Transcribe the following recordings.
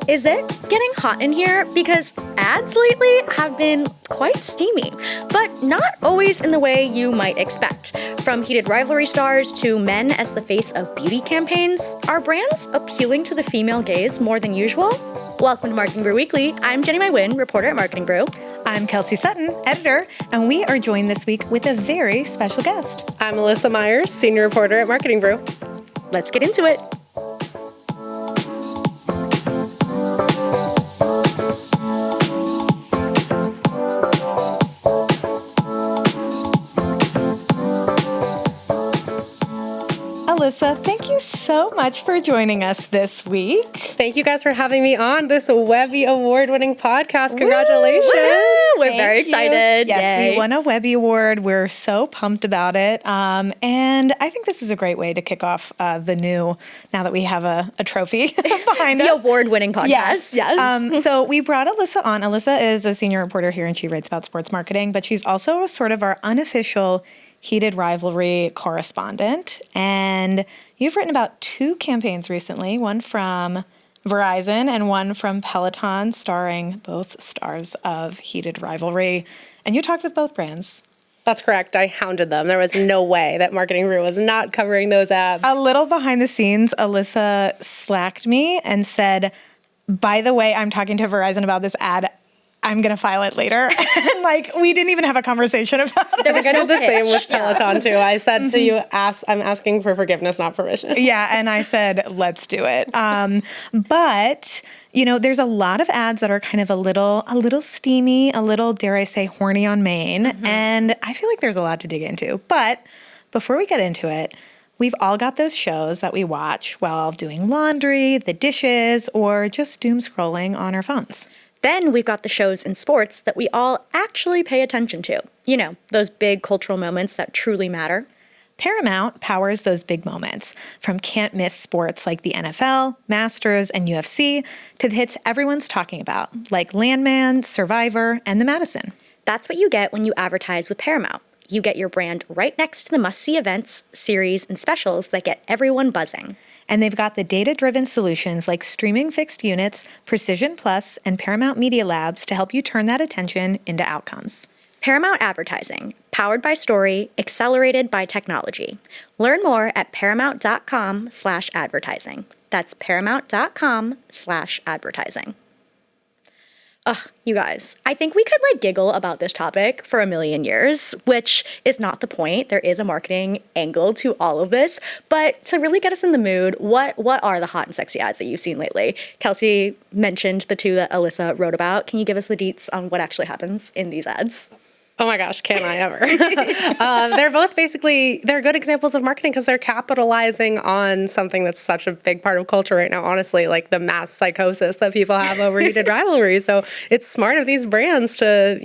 Is it getting hot in here? Because ads lately have been quite steamy, but not always in the way you might expect. From Heated Rivalry stars to men as the face of beauty campaigns, are brands appealing to the female gaze more than usual? Welcome to Marketing Brew Weekly. I'm Jenny Wynn, reporter at Marketing Brew. I'm Kelsey Sutton, editor, and we are joined this week with a very special guest. I'm Alyssa Myers, senior reporter at Marketing Brew. Let's get into it. Alyssa, thank you so much for joining us this week. Thank you guys for having me on this Webby Award-winning podcast. Congratulations. Woo! We're very excited. Yes, Yay. we won a Webby Award. We're so pumped about it. And I think this is a great way to kick off the new, now that we have a trophy behind us. The award-winning podcast. Yes. So we brought Alyssa on. Alyssa is a senior reporter here, and she writes about sports marketing, but she's also sort of our unofficial Heated Rivalry correspondent. And you've written about two campaigns recently, one from Verizon and one from Peloton, starring both stars of Heated Rivalry. And you talked with both brands. That's correct. I hounded them. There was no way that Marketing Brew was not covering those ads. A little behind the scenes, Alyssa slacked me and said, by the way, I'm talking to Verizon about this ad. I'm going to file it later. And we didn't even have a conversation about it. I think I did the same with Peloton too. I said to you, I'm asking for forgiveness, not permission. Yeah, and I said, let's do it. But, there's a lot of ads that are kind of a little steamy, a little, dare I say, horny on main. Mm-hmm. And I feel like there's a lot to dig into. But before we get into it, we've all got those shows that we watch while doing laundry, the dishes, or just doom scrolling on our phones. Then we've got the shows in sports that we all actually pay attention to. Those big cultural moments that truly matter. Paramount powers those big moments, from can't-miss sports like the NFL, Masters, and UFC, to the hits everyone's talking about, like Landman, Survivor, and The Madison. That's what you get when you advertise with Paramount. You get your brand right next to the must-see events, series, and specials that get everyone buzzing. And they've got the data-driven solutions like streaming fixed units, Precision Plus, and Paramount Media Labs to help you turn that attention into outcomes. Paramount Advertising, powered by story, accelerated by technology. Learn more at paramount.com/advertising. That's paramount.com/advertising. Ugh, you guys, I think we could giggle about this topic for a million years, which is not the point. There is a marketing angle to all of this. But to really get us in the mood, what are the hot and sexy ads that you've seen lately? Kelsey mentioned the two that Alyssa wrote about. Can you give us the deets on what actually happens in these ads? Oh my gosh, can I ever? They're both they're good examples of marketing because they're capitalizing on something that's such a big part of culture right now, honestly, like the mass psychosis that people have over Heated Rivalry. So it's smart of these brands to,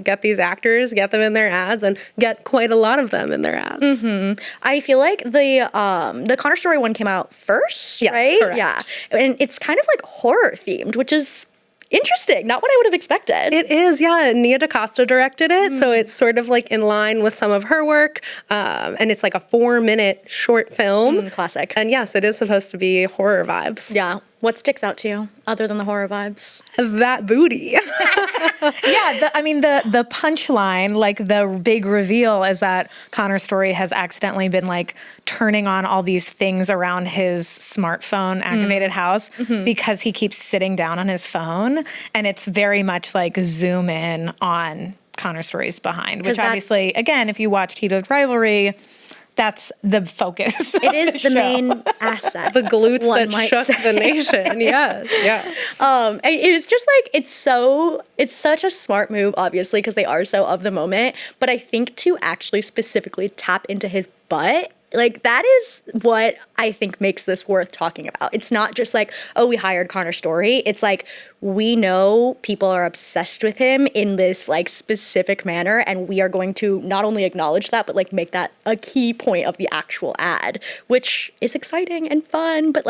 get these actors, get them in their ads, and get quite a lot of them in their ads. Mm-hmm. I feel like the Connor Story one came out first, yes, right? Correct. Yeah. And it's kind of horror themed, which is interesting. Not what I would have expected. It is, yeah. Nia DaCosta directed it, so it's sort of in line with some of her work, and it's a 4-minute short film. Classic. And yes, it is supposed to be horror vibes. Yeah. What sticks out to you other than the horror vibes? That booty. Yeah, the punchline, the big reveal is that Connor Story has accidentally been turning on all these things around his smartphone activated house because he keeps sitting down on his phone, and it's very much zoom in on Connor Story's behind, which obviously, again, if you watched Heated Rivalry, that's the focus. It is the main asset. The glutes that shook the nation. Yes. It's just it's such a smart move, obviously, because they are so of the moment. But I think to actually specifically tap into his butt, that is what I think makes this worth talking about. It's not just we hired Connor Story. It's we know people are obsessed with him in this specific manner, and we are going to not only acknowledge that, but make that a key point of the actual ad, which is exciting and fun, but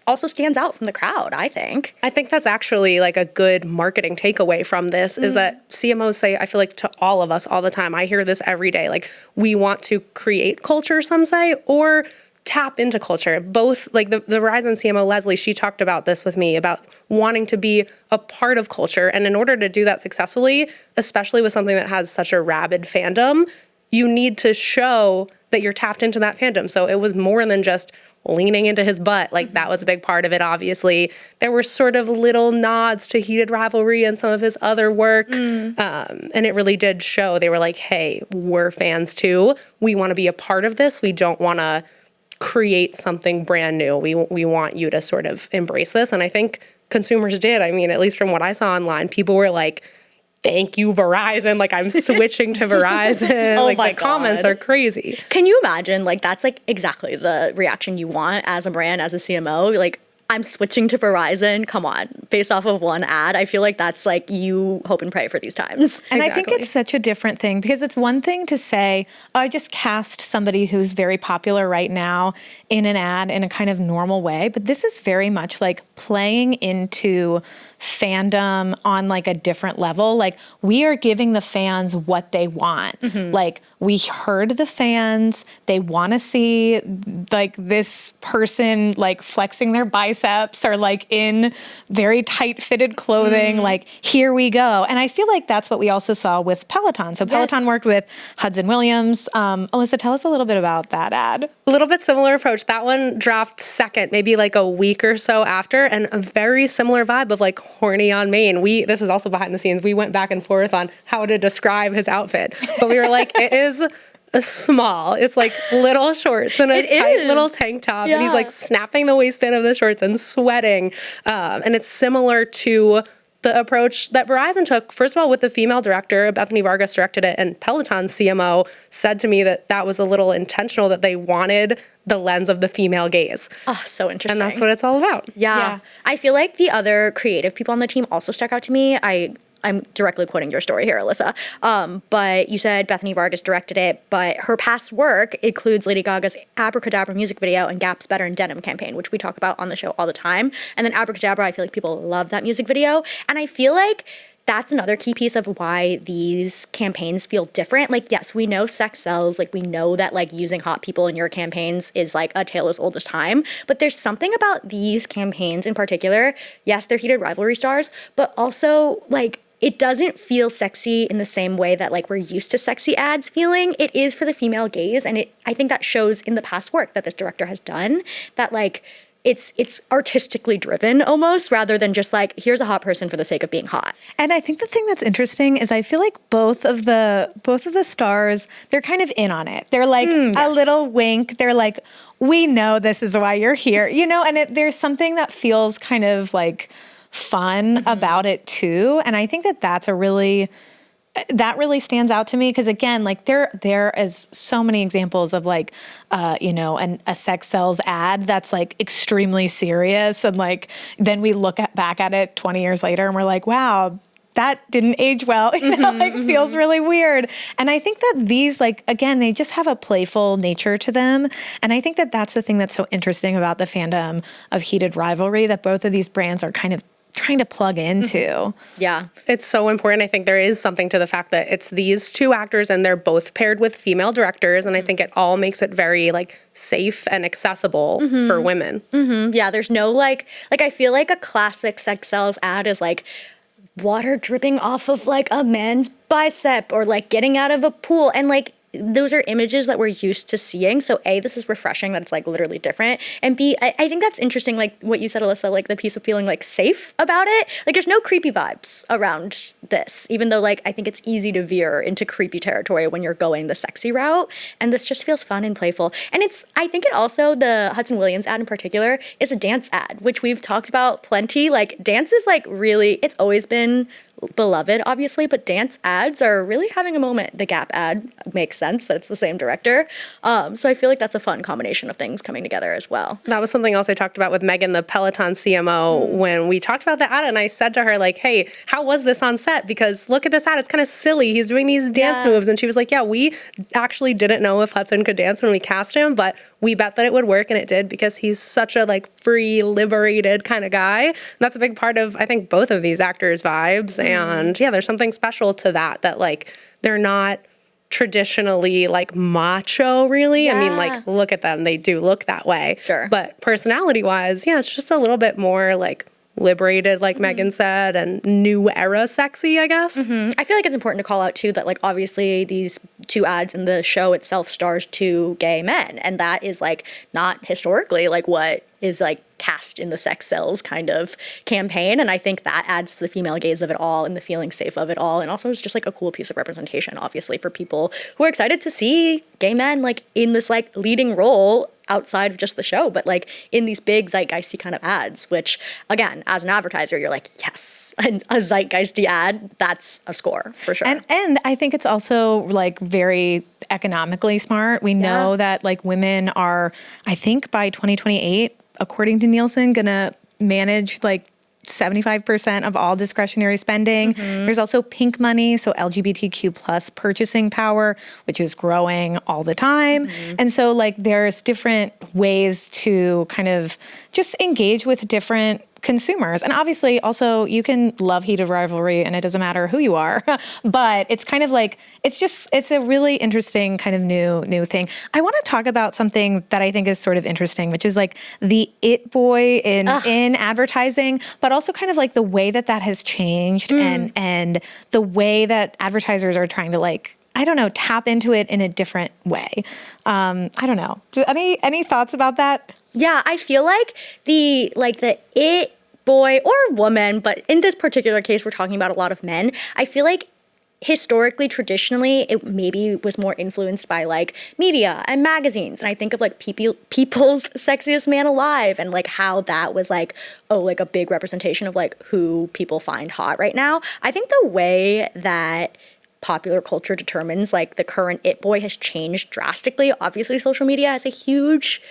also stands out from the crowd, I think. I think that's actually a good marketing takeaway from this is that CMOs say, I feel to all of us all the time, I hear this every day, we want to create culture, some say, or tap into culture. Both, like the Verizon CMO, Leslie, she talked about this with me, about wanting to be a part of culture. And in order to do that successfully, especially with something that has such a rabid fandom, you need to show that you're tapped into that fandom. So it was more than just leaning into his butt. Like, that was a big part of it, obviously. There were sort of little nods to Heated Rivalry and some of his other work. And it really did show. They were like, hey, we're fans too. We want to be a part of this. We don't want to create something brand new. We want you to sort of embrace this. And I think consumers did. I mean, at least from what I saw online, people were like, thank you, Verizon. Like, I'm switching to Verizon. Oh like, my the comments are crazy. Can you imagine? Like, that's like exactly the reaction you want as a brand, as a CMO. Like, I'm switching to Verizon. Come on. Based off of one ad, I feel like that's like you hope and pray for these times. And I think it's such a different thing, because it's one thing to say, oh, I just cast somebody who's very popular right now in an ad in a kind of normal way. But this is very much like playing into fandom on like a different level. Like, we are giving the fans what they want. Like, we heard the fans. They want to see like this person like flexing their biceps or like in very tight fitted clothing. Like, here we go. And I feel like that's what we also saw with Peloton. So Peloton worked with Hudson Williams. Alyssa, tell us a little bit about that ad. A little bit similar approach. That one dropped second, maybe like a week or so after, and a very similar vibe of like horny on Main. This is also behind the scenes. We went back and forth on how to describe his outfit, but we were like, it is small. It's like little shorts and a tight little tank top, and he's like snapping the waistband of the shorts and sweating. And it's similar to the approach that Verizon took, first of all, with the female director. Bethany Vargas directed it, and Peloton's CMO said to me that that was a little intentional, that they wanted the lens of the female gaze. Oh, so interesting. And that's what it's all about. Yeah. I feel like the other creative people on the team also stuck out to me. I'm directly quoting your story here, Alyssa. But you said Bethany Vargas directed it, but her past work includes Lady Gaga's Abracadabra music video and Gap's Better in Denim campaign, which we talk about on the show all the time. And then Abracadabra, I feel like people love that music video. And I feel like that's another key piece of why these campaigns feel different. Like, yes, we know sex sells. Like, we know that, like, using hot people in your campaigns is, like, a tale as old as time. But there's something about these campaigns in particular. Yes, they're Heated Rivalry stars, but also, like, it doesn't feel sexy in the same way that, like, we're used to sexy ads feeling. It is for the female gaze, and I think that shows in the past work that this director has done, that, like, it's artistically driven almost, rather than just like, here's a hot person for the sake of being hot. And I think the thing that's interesting is I feel like both of the stars, they're kind of in on it. They're like a little wink. They're like, we know this is why you're here, you know. And there's something that feels kind of like fun about it too. And I think that really stands out to me, because again, like there is so many examples of like, a sex sells ad that's like extremely serious, and like then we look back at it 20 years later and we're like, wow, that didn't age well, like feels really weird. And I think that these, like, again, they just have a playful nature to them. And I think that that's the thing that's so interesting about the fandom of Heated Rivalry, that both of these brands are kind of trying to plug into. Yeah. It's so important. I think there is something to the fact that it's these two actors and they're both paired with female directors. And I think it all makes it very like safe and accessible for women. Yeah. There's no like I feel like a classic sex sells ad is like water dripping off of like a man's bicep, or like getting out of a pool, and like those are images that we're used to seeing. So A, this is refreshing that it's like literally different. And B, I think that's interesting, like what you said, Alyssa, like the piece of feeling like safe about it. Like there's no creepy vibes around this, even though like I think it's easy to veer into creepy territory when you're going the sexy route. And this just feels fun and playful. And I think it also, the Hudson Williams ad in particular, is a dance ad, which we've talked about plenty. Like dance is like really, it's always been beloved, obviously, but dance ads are really having a moment. The Gap ad makes sense that it's the same director. So I feel like that's a fun combination of things coming together as well. That was something else I talked about with Megan, the Peloton CMO, when we talked about the ad, and I said to her, like, hey, how was this on set? Because look at this ad, it's kind of silly. He's doing these dance moves. And she was like, yeah, we actually didn't know if Hudson could dance when we cast him, but we bet that it would work, and it did, because he's such a like free, liberated kind of guy. And that's a big part of, I think, both of these actors' vibes. And yeah, there's something special to that like they're not traditionally like macho, really. Yeah. I mean, like, look at them. They do look that way. Sure. But personality wise, yeah, it's just a little bit more like liberated, like Megan said, and new era sexy, I guess. I feel like it's important to call out too that like obviously these two ads in the show itself stars two gay men, and that is like not historically like what is like cast in the sex sells kind of campaign, and I think that adds to the female gaze of it all and the feeling safe of it all, and also it's just like a cool piece of representation obviously for people who are excited to see gay men like in this like leading role outside of just the show, but like in these big zeitgeisty kind of ads, which again, as an advertiser, you're like, yes, a zeitgeisty ad, that's a score for sure. And I think it's also like very economically smart. We know that like women are, I think by 2028, according to Nielsen, gonna manage like 75% of all discretionary spending. There's also pink money, so LGBTQ plus purchasing power, which is growing all the time. And so like there's different ways to kind of just engage with different consumers. And obviously also you can love Heated Rivalry and it doesn't matter who you are, but it's kind of like, it's a really interesting kind of new thing. I want to talk about something that I think is sort of interesting, which is like the it boy in advertising, but also kind of like the way that has changed and the way that advertisers are trying to like, I don't know, tap into it in a different way. I don't know. Any thoughts about that? Yeah, I feel like the it boy or woman, but in this particular case, we're talking about a lot of men. I feel like historically, traditionally, it maybe was more influenced by like media and magazines. And I think of like People's Sexiest Man Alive and like how that was like, oh, like a big representation of like who people find hot right now. I think the way that popular culture determines like the current it boy has changed drastically. Obviously, social media has a huge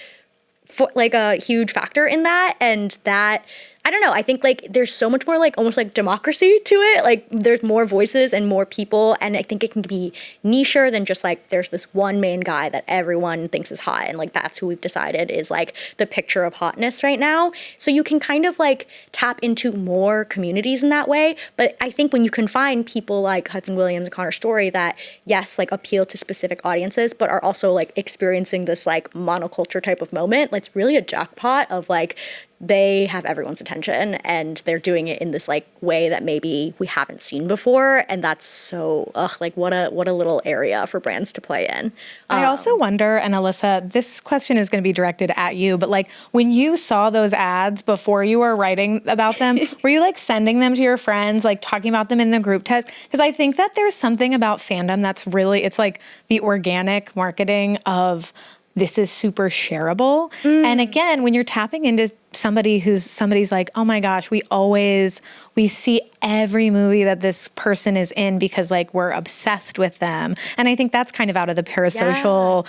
factor in that, and that I don't know, I think like there's so much more like almost like democracy to it. Like there's more voices and more people, and I think it can be nicher than just like there's this one main guy that everyone thinks is hot, and like that's who we've decided is like the picture of hotness right now. So you can kind of like tap into more communities in that way. But I think when you can find people like Hudson Williams and Connor Story that yes, like appeal to specific audiences, but are also like experiencing this like monoculture type of moment, it's really a jackpot of like they have everyone's attention and they're doing it in this like way that maybe we haven't seen before, and that's so like what a little area for brands to play in. I also wonder, and Alyssa, this question is going to be directed at you, but like when you saw those ads before you were writing about them, were you like sending them to your friends, like talking about them in the group text? Because I think that there's something about fandom that's really, it's like the organic marketing of this is super shareable. And again, when you're tapping into somebody's like, oh my gosh, we see every movie that this person is in because like we're obsessed with them. And I think that's kind of out of the parasocial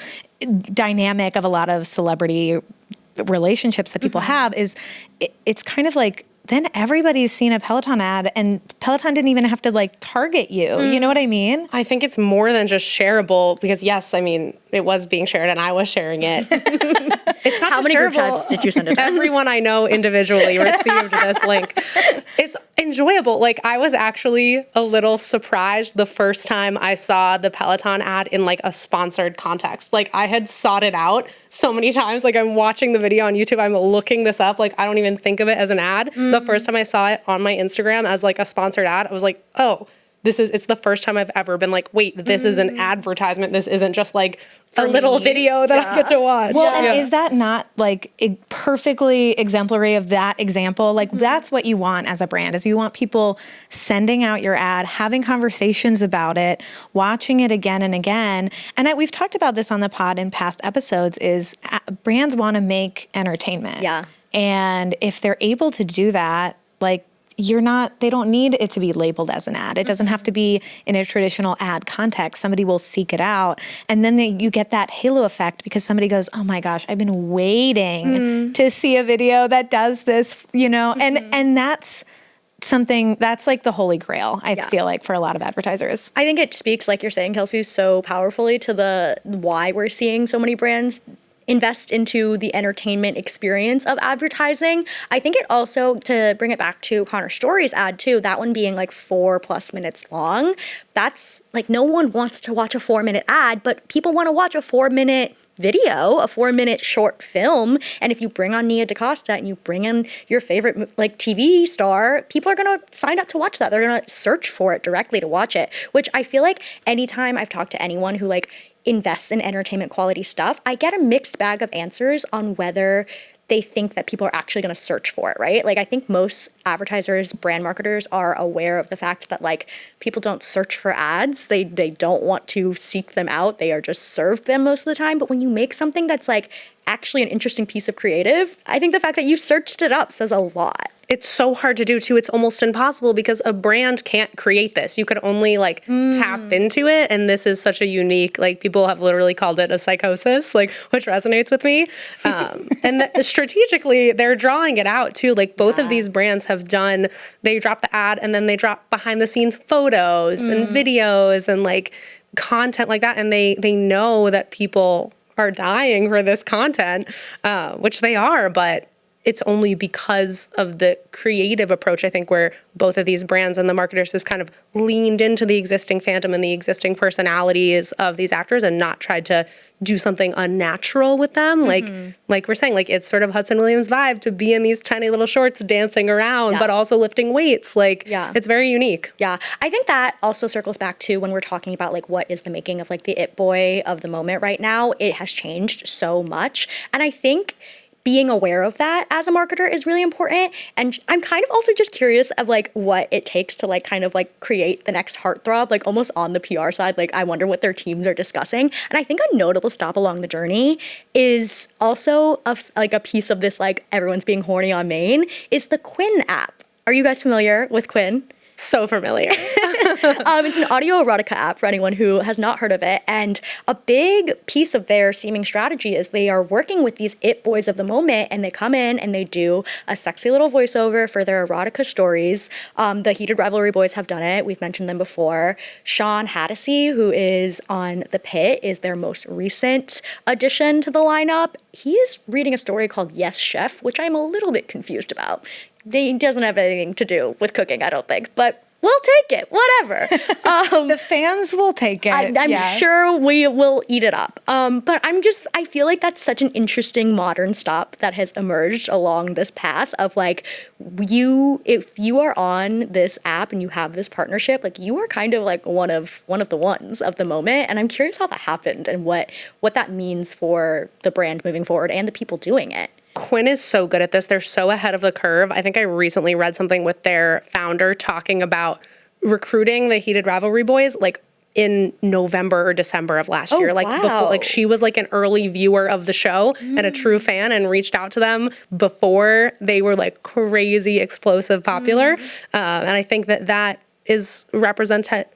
dynamic of a lot of celebrity relationships that people have is it's kind of like, then everybody's seen a Peloton ad and Peloton didn't even have to like target you. You know what I mean? I think it's more than just shareable because yes, I mean, it was being shared and I was sharing it. It's not How many group shareable. chats did you send it to? Everyone I know individually received this link. It's enjoyable. Like I was actually a little surprised the first time I saw the Peloton ad in like a sponsored context. Like I had sought it out so many times. Like I'm watching the video on YouTube. I'm looking this up. Like I don't even think of it as an ad. The first time I saw it on my Instagram as like a sponsored ad, I was like, oh, it's the first time I've ever been like, wait, this is an advertisement. This isn't just like a little video that I get to watch. Well, and is that not like perfectly exemplary of that example? Like that's what you want as a brand, is you want people sending out your ad, having conversations about it, watching it again and again. And we've talked about this on the pod in past episodes is brands want to make entertainment. Yeah. And if they're able to do that, like they don't need it to be labeled as an ad. It doesn't have to be in a traditional ad context. Somebody will seek it out. And then you get that halo effect because somebody goes, oh my gosh, I've been waiting to see a video that does this, and that's something that's like the holy grail, I feel like, for a lot of advertisers. I think it speaks, like you're saying, Kelsey, so powerfully to the why we're seeing so many brands invest into the entertainment experience of advertising. I think it also, to bring it back to Connor's Stories ad too, that one being like 4+ minutes long, that's like, no one wants to watch a 4-minute ad, but people want to watch a 4-minute video, a 4-minute short film. And if you bring on Nia DaCosta and you bring in your favorite like TV star, people are going to sign up to watch that. They're going to search for it directly to watch it, which I feel like anytime I've talked to anyone who like invests in entertainment quality stuff, I get a mixed bag of answers on whether they think that people are actually going to search for it, right? Like, I think most advertisers, brand marketers are aware of the fact that like people don't search for ads. They don't want to seek them out. They are just served them most of the time. But when you make something that's like actually an interesting piece of creative, I think the fact that you searched it up says a lot. It's so hard to do too. It's almost impossible because a brand can't create this. You could only like tap into it. And this is such a unique, like people have literally called it a psychosis, like which resonates with me. And strategically they're drawing it out too. Like both of these brands have done, they drop the ad and then they drop behind the scenes photos and videos and like content like that. And they know that people are dying for this content, which they are, but it's only because of the creative approach, I think, where both of these brands and the marketers have kind of leaned into the existing fandom and the existing personalities of these actors and not tried to do something unnatural with them. Like we're saying, like it's sort of Hudson Williams vibe to be in these tiny little shorts dancing around, but also lifting weights. Like it's very unique. Yeah. I think that also circles back to when we're talking about like what is the making of like the it boy of the moment right now. It has changed so much. And I think being aware of that as a marketer is really important. And I'm kind of also just curious of like what it takes to like kind of like create the next heartthrob, like almost on the PR side. Like I wonder what their teams are discussing. And I think a notable stop along the journey is also a piece of this, like everyone's being horny on Maine, is the Quinn app. Are you guys familiar with Quinn? So familiar. It's an audio erotica app for anyone who has not heard of it. And a big piece of their seeming strategy is they are working with these it boys of the moment, and they come in and they do a sexy little voiceover for their erotica stories. The Heated Rivalry boys have done it. We've mentioned them before. Sean Hattasey, who is on The Pit, is their most recent addition to the lineup. He is reading a story called Yes, Chef, which I'm a little bit confused about. He doesn't have anything to do with cooking, I don't think, but we'll take it, whatever. The fans will take it. I'm sure we will eat it up. But I feel like that's such an interesting modern stop that has emerged along this path of like, if you are on this app and you have this partnership, like you are kind of like one of the ones of the moment. And I'm curious how that happened and what that means for the brand moving forward and the people doing it. Quinn is so good at this. They're so ahead of the curve. I think I recently read something with their founder talking about recruiting the Heated Rivalry boys like in November or December of last year. Like before, like she was like an early viewer of the show and a true fan and reached out to them before they were like crazy, explosive, popular. And I think that is representative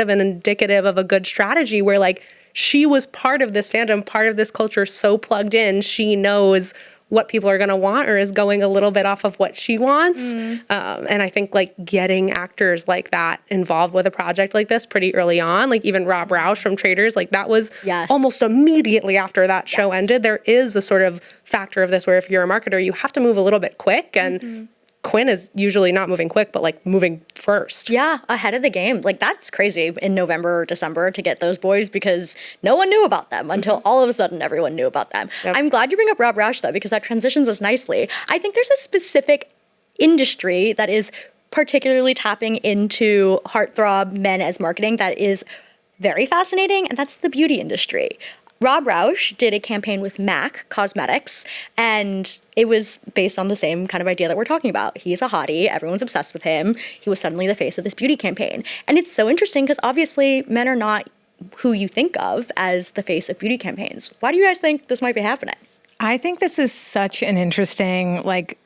and indicative of a good strategy where like she was part of this fandom, part of this culture, so plugged in, she knows what people are going to want or is going a little bit off of what she wants. And I think like getting actors like that involved with a project like this pretty early on, like even Rob Roush from Traders, like that was almost immediately after that show ended. There is a sort of factor of this where if you're a marketer, you have to move a little bit quick, and Quinn is usually not moving quick, but like moving first. Yeah, ahead of the game. Like that's crazy in November or December to get those boys because no one knew about them until all of a sudden everyone knew about them. Yep. I'm glad you bring up Rob Roush though, because that transitions us nicely. I think there's a specific industry that is particularly tapping into heartthrob men as marketing that is very fascinating, and that's the beauty industry. Rob Roush did a campaign with MAC Cosmetics, and it was based on the same kind of idea that we're talking about. He's a hottie. Everyone's obsessed with him. He was suddenly the face of this beauty campaign. And it's so interesting because obviously men are not who you think of as the face of beauty campaigns. Why do you guys think this might be happening? I think this is such an interesting, like,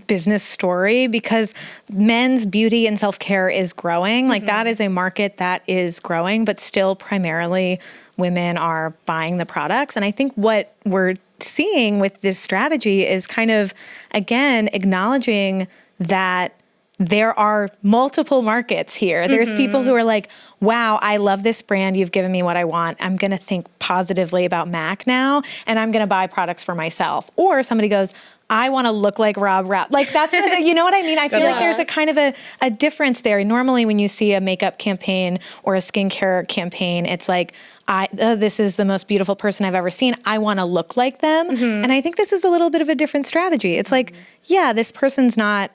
business story because men's beauty and self-care is growing. Like that is a market that is growing, but still primarily women are buying the products. And I think what we're seeing with this strategy is kind of, again, acknowledging that there are multiple markets here. There's people who are like, wow, I love this brand. You've given me what I want. I'm going to think positively about MAC now, and I'm going to buy products for myself. Or somebody goes, I want to look like Rob Rouse. Like that's, you know what I mean? I feel like there's a kind of a difference there. Normally when you see a makeup campaign or a skincare campaign, it's like, this is the most beautiful person I've ever seen. I want to look like them. And I think this is a little bit of a different strategy. It's like, yeah, this person's not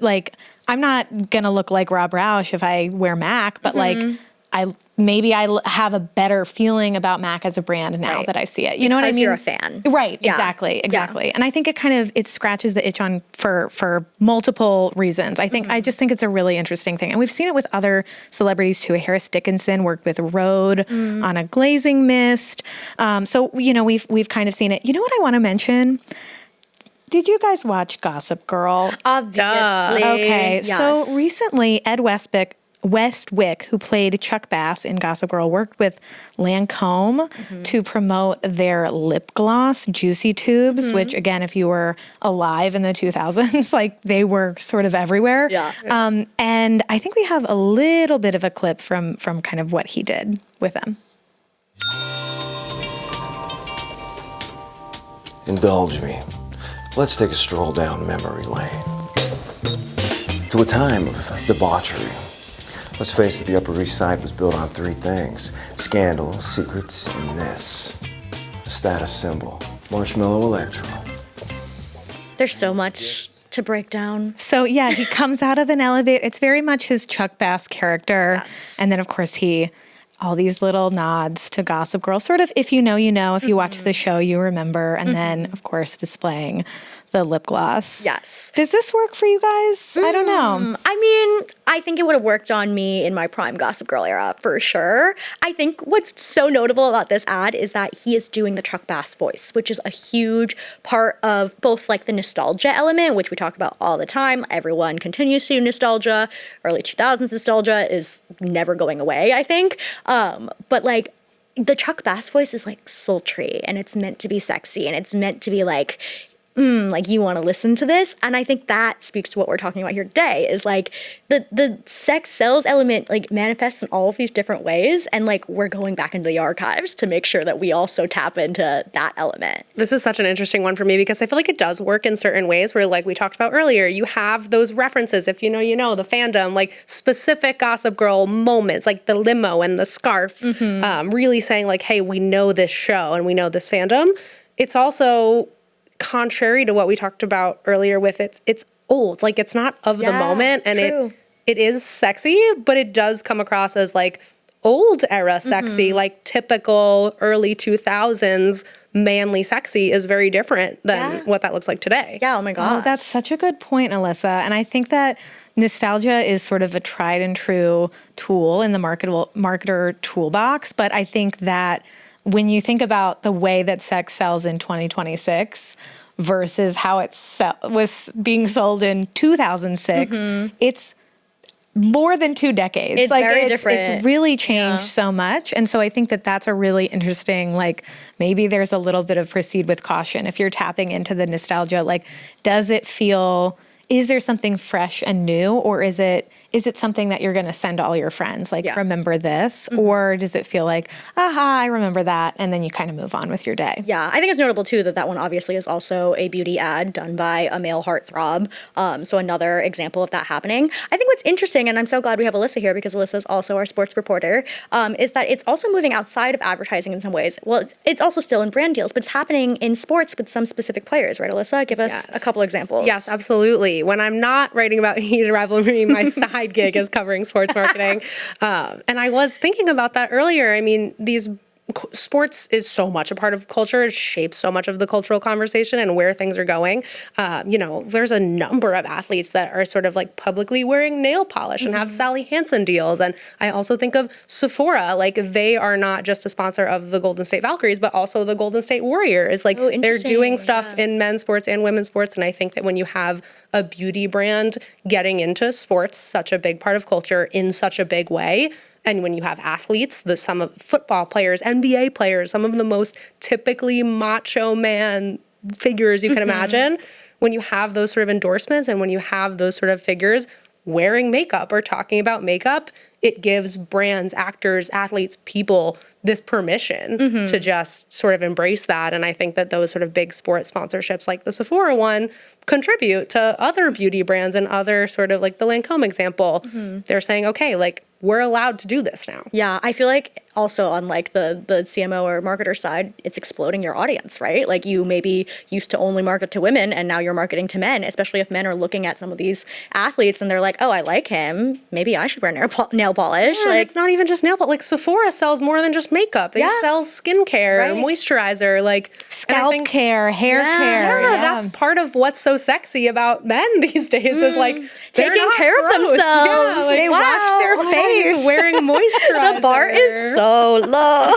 like, I'm not going to look like Rob Roush if I wear MAC, but like, maybe I have a better feeling about MAC as a brand now that I see it. You know what I mean? Because you're a fan. Right. Yeah. Exactly. Yeah. And I think it scratches the itch on for multiple reasons. I just think it's a really interesting thing. And we've seen it with other celebrities too. Harris Dickinson worked with Rhode on a glazing mist. So, we've kind of seen it. You know what I want to mention? Did you guys watch Gossip Girl? Obviously. Okay. Yes. So recently, Ed Westwick, who played Chuck Bass in Gossip Girl, worked with Lancome to promote their lip gloss, Juicy Tubes, which, again, if you were alive in the 2000s, like they were sort of everywhere. Yeah. And I think we have a little bit of a clip from kind of what he did with them. Indulge me. Let's take a stroll down memory lane to a time of debauchery. Let's face it, the Upper East Side was built on three things: scandal, secrets, and this. A status symbol. Marshmallow Electro. There's so much to break down. So yeah, he comes out of an elevator. It's very much his Chuck Bass character. Yes. And then of course all these little nods to Gossip Girl, sort of if you know, you know, if you watch the show, you remember. And then of course displaying the lip gloss. Yes. Does this work for you guys? I don't know. I mean, I think it would have worked on me in my prime Gossip Girl era for sure. I think what's so notable about this ad is that he is doing the Chuck Bass voice, which is a huge part of both like the nostalgia element, which we talk about all the time. Everyone continues to do nostalgia. Early 2000s nostalgia is never going away, I think. But like the Chuck Bass voice is like sultry and it's meant to be sexy and it's meant to be like, like you want to listen to this. And I think that speaks to what we're talking about here today is like the sex sells element like manifests in all of these different ways. And like we're going back into the archives to make sure that we also tap into that element. This is such an interesting one for me because I feel like it does work in certain ways where, like we talked about earlier, you have those references. If you know, the fandom, like specific Gossip Girl moments, like the limo and the scarf, really saying like, hey, we know this show and we know this fandom. It's also contrary to what we talked about earlier with it's old, like it's not of the moment, and it is sexy, but it does come across as like old era sexy, like typical early 2000s manly sexy is very different than what that looks like today. Yeah, oh my God. Oh, that's such a good point, Alyssa. And I think that nostalgia is sort of a tried and true tool in the marketer toolbox, but I think that when you think about the way that sex sells in 2026 versus how it was being sold in 2006, it's more than 2 decades. It's like very different. It's really changed so much. And so I think that that's a really interesting, like maybe there's a little bit of proceed with caution. If you're tapping into the nostalgia, like is there something fresh and new, or is it something that you're going to send to all your friends? Like, remember this? Or does it feel like, aha, I remember that, and then you kind of move on with your day? Yeah, I think it's notable, too, that one obviously is also a beauty ad done by a male heartthrob. So another example of that happening. I think what's interesting, and I'm so glad we have Alyssa here because Alyssa is also our sports reporter, is that it's also moving outside of advertising in some ways. Well, it's also still in brand deals, but it's happening in sports with some specific players, right, Alyssa? Give us a couple examples. Yes, absolutely. When I'm not writing about Heated Rivalry, my side gig is covering sports marketing. And I was thinking about that earlier. I mean, sports is so much a part of culture. It shapes so much of the cultural conversation and where things are going. There's a number of athletes that are sort of like publicly wearing nail polish and have Sally Hansen deals. And I also think of Sephora, like they are not just a sponsor of the Golden State Valkyries, but also the Golden State Warriors. Like they're doing stuff in men's sports and women's sports. And I think that when you have a beauty brand getting into sports, such a big part of culture in such a big way, and when you have athletes, some of football players, NBA players, some of the most typically macho man figures you can imagine, when you have those sort of endorsements and when you have those sort of figures wearing makeup or talking about makeup, it gives brands, actors, athletes, people this permission to just sort of embrace that. And I think that those sort of big sports sponsorships like the Sephora one contribute to other beauty brands and other sort of like the Lancome example. They're saying, okay, like we're allowed to do this now. Yeah, I feel like also on like the CMO or marketer side, it's exploding your audience, right? Like you maybe used to only market to women and now you're marketing to men, especially if men are looking at some of these athletes and they're like, oh, I like him. Maybe I should wear nail polish. Yeah, like it's not even just nail polish. Like Sephora sells more than just makeup. They sell skincare, Right. moisturizer, like Scalp care, hair care. Yeah, that's part of what's so sexy about men these days is like they're taking not care of gross. themselves. Yeah, like, They wash their face. wearing moisturizer. the bar is so low.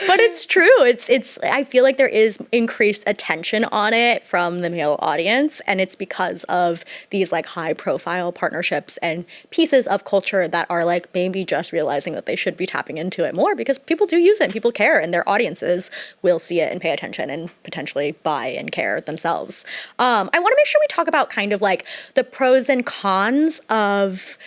But it's true. It's I feel like there is increased attention on it from the male audience, and it's because of these like high profile partnerships and pieces of culture that are like maybe just realizing that they should be tapping into it more because people do use it and people care and their audiences will see it and pay attention and potentially buy and care themselves. I want to make sure we talk about kind of like the pros and cons of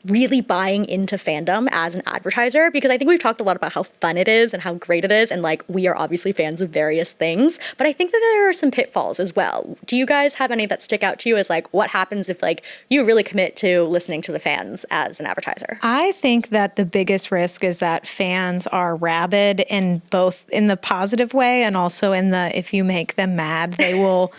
really buying into fandom as an advertiser, because I think we've talked a lot about how fun it is and how great it is, and like we are obviously fans of various things, but I think that there are some pitfalls as well. Do you guys have any that stick out to you as like what happens if like you really commit to listening to the fans as an advertiser? I think that the biggest risk is that fans are rabid in both in the positive way and also in the if you make them mad, they will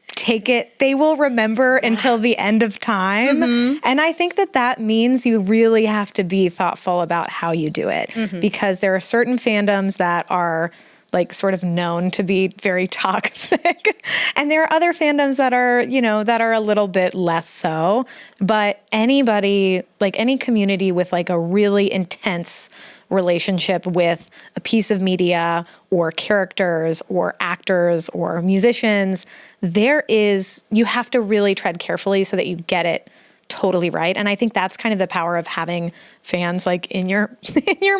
take it, they will remember until the end of time. And I think that that means you really have to be thoughtful about how you do it because there are certain fandoms that are like sort of known to be very toxic. And there are other fandoms that are, you know, that are a little bit less so. But anybody, like any community with like a really intense relationship with a piece of media or characters or actors or musicians, you have to really tread carefully so that you get it totally right. And I think that's kind of the power of having fans like in your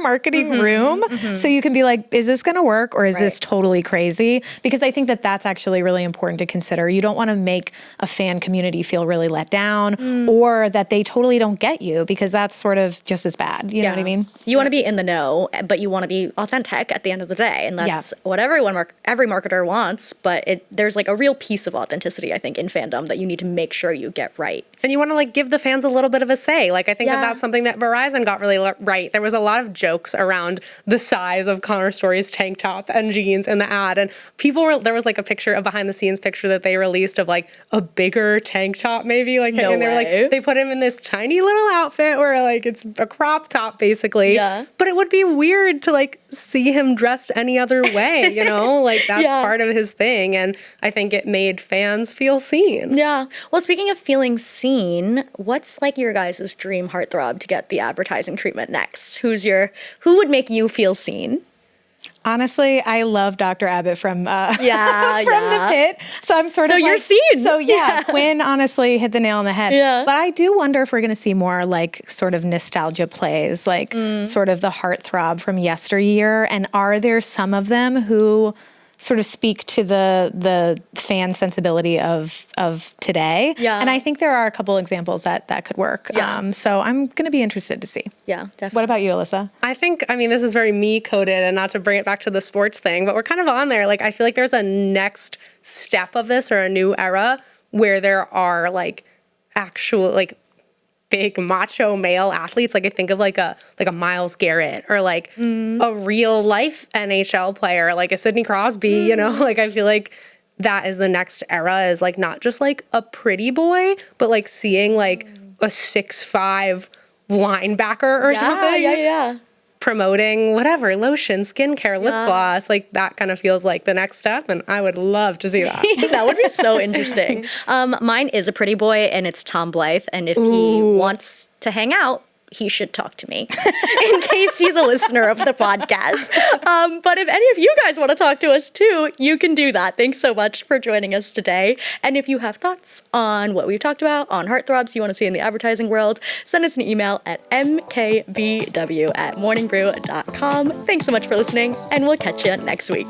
marketing room. So you can be like, is this going to work or is this totally crazy? Because I think that that's actually really important to consider. You don't want to make a fan community feel really let down or that they totally don't get you, because that's sort of just as bad. You know what I mean? You want to be in the know, but you want to be authentic at the end of the day. And that's what every marketer wants. But there's like a real piece of authenticity, I think, in fandom that you need to make sure you get right. And you want to like give the fans a little bit of a say. Like I think that that's something that Verizon got really right. There was a lot of jokes around the size of Connor Story's tank top and jeans in the ad, and there was like a picture, a behind the scenes picture that they released of like a bigger tank top maybe, like and they were like they put him in this tiny little outfit where like it's a crop top basically. But it would be weird to like see him dressed any other way, you know? Like that's part of his thing, and I think it made fans feel seen. Yeah. Well, speaking of feeling seen, what's like your guys' dream heartthrob to get the advertising treatment next? Who would make you feel seen? Honestly, I love Dr. Abbott from The Pit. So I'm sort of you're like, seen. So Quinn honestly hit the nail on the head. But I do wonder if we're going to see more like sort of nostalgia plays, like sort of the heartthrob from yesteryear. And are there some of them who sort of speak to the fan sensibility of today? And I think there are a couple examples that could work. So I'm going to be interested to see. Yeah, definitely. What about you, Alyssa? I mean, this is very me coded, and not to bring it back to the sports thing, but we're kind of on there. Like, I feel like there's a next step of this or a new era where there are like actual like big macho male athletes. Like I think of like a Myles Garrett or like a real life NHL player, like a Sidney Crosby, you know, like I feel like that is the next era, is like not just like a pretty boy, but like seeing like a 6'5" linebacker or something. Promoting whatever, lotion, skincare, lip gloss, like that kind of feels like the next step, and I would love to see that. That would be so interesting. Mine is a pretty boy, and it's Tom Blythe, and if he wants to hang out, he should talk to me in case he's a listener of the podcast. But if any of you guys want to talk to us too, you can do that. Thanks so much for joining us today. And if you have thoughts on what we've talked about, on heartthrobs you want to see in the advertising world, send us an email at mkbw@morningbrew.com. Thanks so much for listening, and we'll catch you next week.